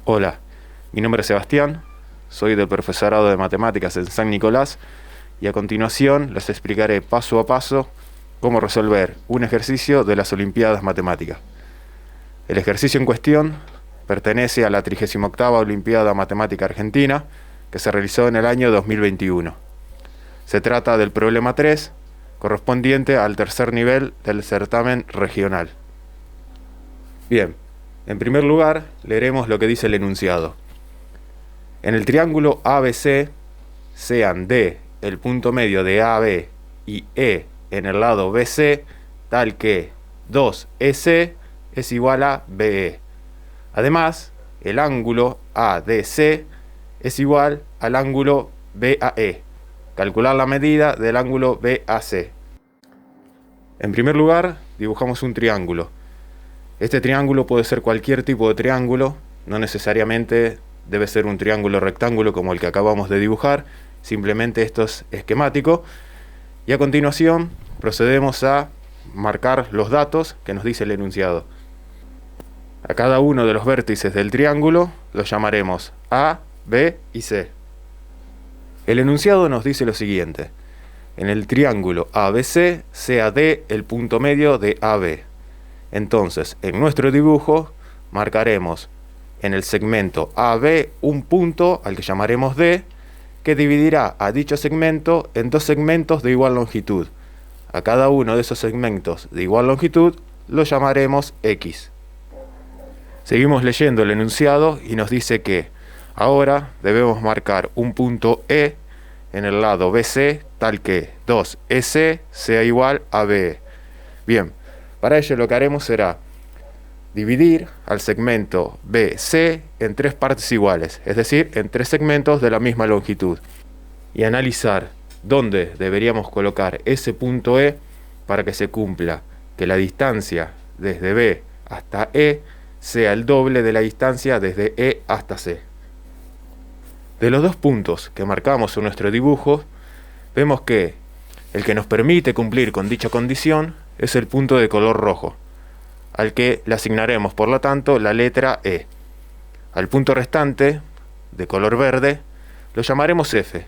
Hola, mi nombre es Sebastián, soy del profesorado de matemáticas en San Nicolás y a continuación les explicaré paso a paso cómo resolver un ejercicio de las Olimpiadas Matemáticas. El ejercicio en cuestión pertenece a la 38ª Olimpiada Matemática Argentina que se realizó en el año 2021. Se trata del problema 3, correspondiente al tercer nivel del certamen regional. Bien, en primer lugar leeremos lo que dice el enunciado. En el triángulo ABC, sean D el punto medio de AB y E en el lado BC, tal que 2EC es igual a BE. Además, el ángulo ADC es igual al ángulo BAE. Calcular la medida del ángulo BAC. En primer lugar, dibujamos un triángulo. Este triángulo puede ser cualquier tipo de triángulo, no necesariamente debe ser un triángulo rectángulo como el que acabamos de dibujar, simplemente esto es esquemático. Y a continuación procedemos a marcar los datos que nos dice el enunciado. A cada uno de los vértices del triángulo los llamaremos A, B y C. El enunciado nos dice lo siguiente. En el triángulo ABC sea D el punto medio de AB. Entonces, en nuestro dibujo marcaremos en el segmento AB un punto al que llamaremos D, que dividirá a dicho segmento en dos segmentos de igual longitud. A cada uno de esos segmentos de igual longitud lo llamaremos X. Seguimos leyendo el enunciado y nos dice que ahora debemos marcar un punto E en el lado BC, tal que 2EC sea igual a BE. Bien, para ello lo que haremos será dividir al segmento BC en tres partes iguales, es decir, en tres segmentos de la misma longitud, y analizar dónde deberíamos colocar ese punto E para que se cumpla que la distancia desde B hasta E sea el doble de la distancia desde E hasta C. De los dos puntos que marcamos en nuestro dibujo, vemos que el que nos permite cumplir con dicha condición es el punto de color rojo, al que le asignaremos por lo tanto la letra E. Al punto restante, de color verde, lo llamaremos F,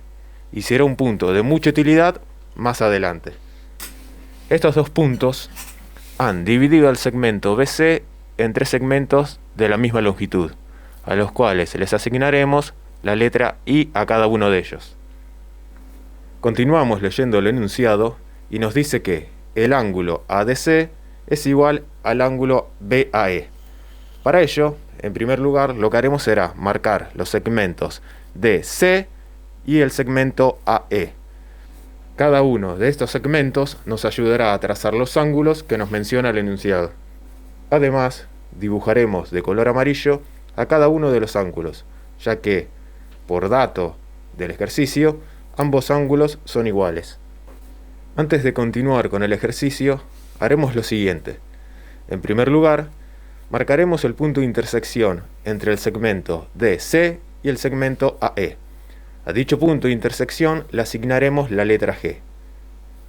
y será un punto de mucha utilidad más adelante. Estos dos puntos han dividido el segmento BC en tres segmentos de la misma longitud, a los cuales les asignaremos la letra I a cada uno de ellos. Continuamos leyendo el enunciado y nos dice que el ángulo ADC es igual al ángulo BAE. Para ello, en primer lugar, lo que haremos será marcar los segmentos DC y el segmento AE. Cada uno de estos segmentos nos ayudará a trazar los ángulos que nos menciona el enunciado. Además, dibujaremos de color amarillo a cada uno de los ángulos, ya que, por dato del ejercicio, ambos ángulos son iguales. Antes de continuar con el ejercicio, haremos lo siguiente. En primer lugar, marcaremos el punto de intersección entre el segmento DC y el segmento AE. A dicho punto de intersección le asignaremos la letra G.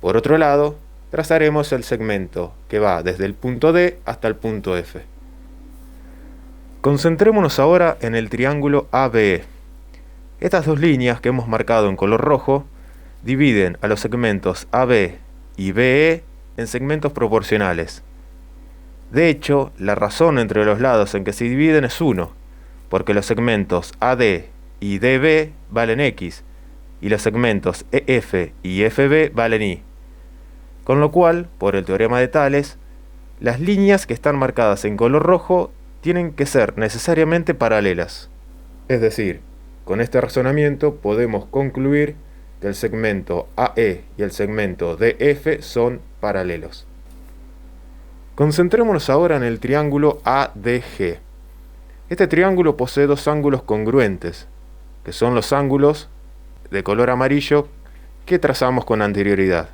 Por otro lado, trazaremos el segmento que va desde el punto D hasta el punto F. Concentrémonos ahora en el triángulo ABE. Estas dos líneas que hemos marcado en color rojo dividen a los segmentos AB y BE en segmentos proporcionales. De hecho, la razón entre los lados en que se dividen es 1, porque los segmentos AD y DB valen X, y los segmentos EF y FB valen Y. Con lo cual, por el teorema de Tales, las líneas que están marcadas en color rojo tienen que ser necesariamente paralelas. Es decir, con este razonamiento podemos concluir que el segmento AE y el segmento DF son paralelos. Concentrémonos ahora en el triángulo ADG. Este triángulo posee dos ángulos congruentes, que son los ángulos de color amarillo que trazamos con anterioridad.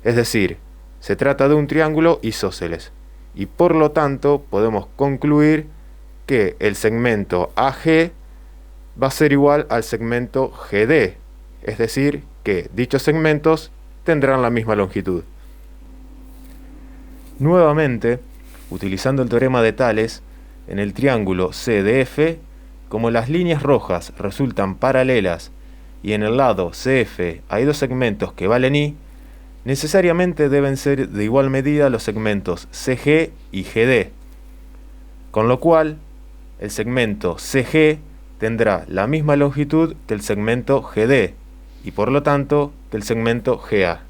Es decir, se trata de un triángulo isósceles, y por lo tanto podemos concluir que el segmento AG va a ser igual al segmento GD, es decir, que dichos segmentos tendrán la misma longitud. Nuevamente, utilizando el teorema de Tales, en el triángulo CDF, como las líneas rojas resultan paralelas y en el lado CF hay dos segmentos que valen I, necesariamente deben ser de igual medida los segmentos CG y GD, con lo cual el segmento CG tendrá la misma longitud que el segmento GD y por lo tanto que el segmento GA.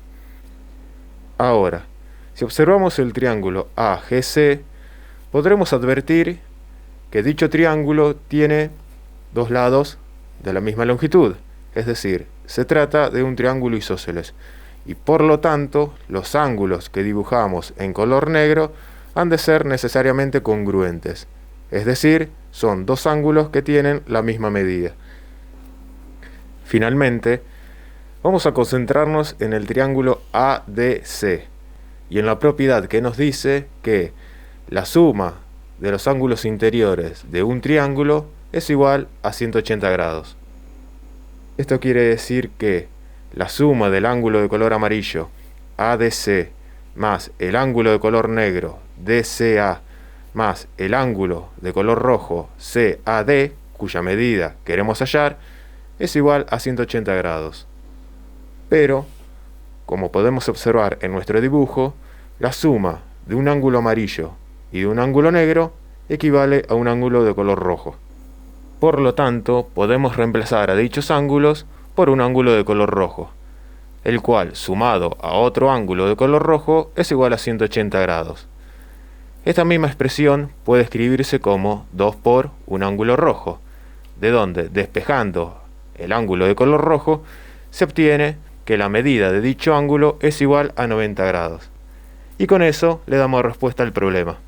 Ahora, si observamos el triángulo AGC, podremos advertir que dicho triángulo tiene dos lados de la misma longitud, es decir, se trata de un triángulo isósceles, y por lo tanto los ángulos que dibujamos en color negro han de ser necesariamente congruentes, es decir, son dos ángulos que tienen la misma medida. Finalmente, vamos a concentrarnos en el triángulo ADC y en la propiedad que nos dice que la suma de los ángulos interiores de un triángulo es igual a 180 grados. Esto quiere decir que la suma del ángulo de color amarillo ADC más el ángulo de color negro DCA más el ángulo de color rojo CAD, cuya medida queremos hallar, es igual a 180 grados. Pero, como podemos observar en nuestro dibujo, la suma de un ángulo amarillo y de un ángulo negro equivale a un ángulo de color rojo. Por lo tanto, podemos reemplazar a dichos ángulos por un ángulo de color rojo, el cual, sumado a otro ángulo de color rojo, es igual a 180 grados. Esta misma expresión puede escribirse como 2 por un ángulo rojo, de donde, despejando el ángulo de color rojo, se obtiene que la medida de dicho ángulo es igual a 90 grados. Y con eso le damos respuesta al problema.